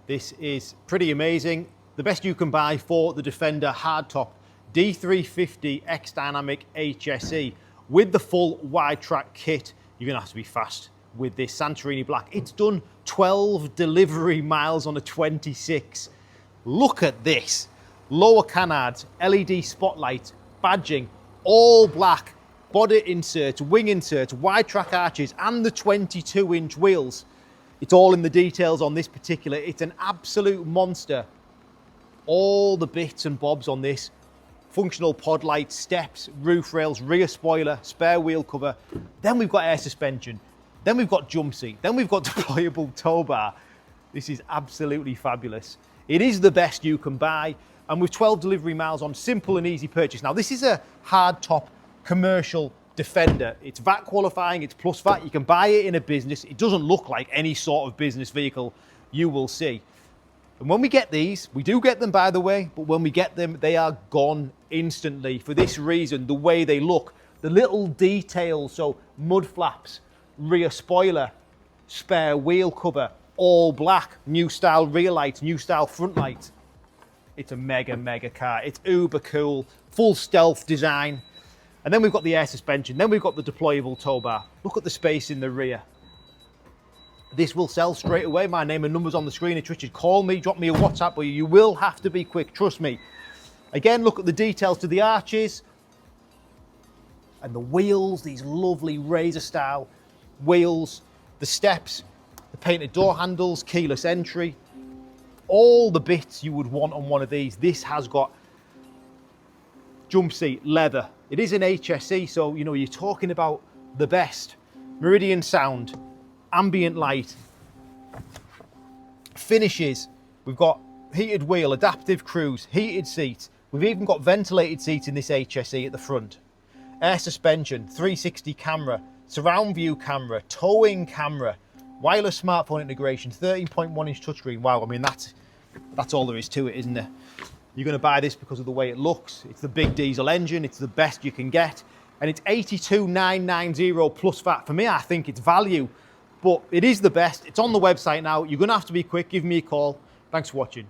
This is pretty amazing. The best you can buy for the Defender hardtop D350 X Dynamic HSE with the full wide track kit. You're gonna have to be fast with this Santorini black. It's done 12 delivery miles on a 26. Look at this. Lower canards, LED spotlight, badging, all black, body inserts, wing inserts, wide track arches, and the 22-inch wheels. It's all in the details on this particular. It's an absolute monster. All the bits and bobs on this. Functional pod lights, steps, roof rails, rear spoiler, spare wheel cover. Then we've got air suspension. Then we've got jump seat. Then we've got deployable tow bar. This is absolutely fabulous. It is the best you can buy. And with 12 delivery miles on, simple and easy purchase. Now, this is a hardtop commercial Defender. It's VAT qualifying, it's plus VAT. You can buy it in a business. It doesn't look like any sort of business vehicle you will see. And when we get these, we do get them, by the way, but when we get them, they are gone instantly. For this reason, the way they look, the little details, so mud flaps, rear spoiler, spare wheel cover, all black, new style rear lights, new style front lights. It's a mega car. It's uber cool, full stealth design. And then we've got the air suspension. Then we've got the deployable tow bar. Look at the space in the rear. This will sell straight away. My name and number's on the screen. It's Richard. Call me, drop me a WhatsApp, but you will have to be quick, trust me. Again, look at the details to the arches and the wheels, these lovely razor style wheels, the steps, the painted door handles, keyless entry, all the bits you would want on one of these. This has got jump seat, leather. It is an HSE, so you know you're talking about the best. Meridian sound, ambient light, finishes. We've got heated wheel, adaptive cruise, heated seats. We've even got ventilated seats in this HSE at the front. Air suspension, 360 camera, surround view camera, towing camera, wireless smartphone integration, 13.1-inch touchscreen. Wow, I mean that's all there is to it, isn't there? You're going to buy this because of the way it looks. It's the big diesel engine. It's the best you can get. And it's 82,990 plus VAT. For me, I think it's value, but it is the best. It's on the website now. You're going to have to be quick. Give me a call. Thanks for watching.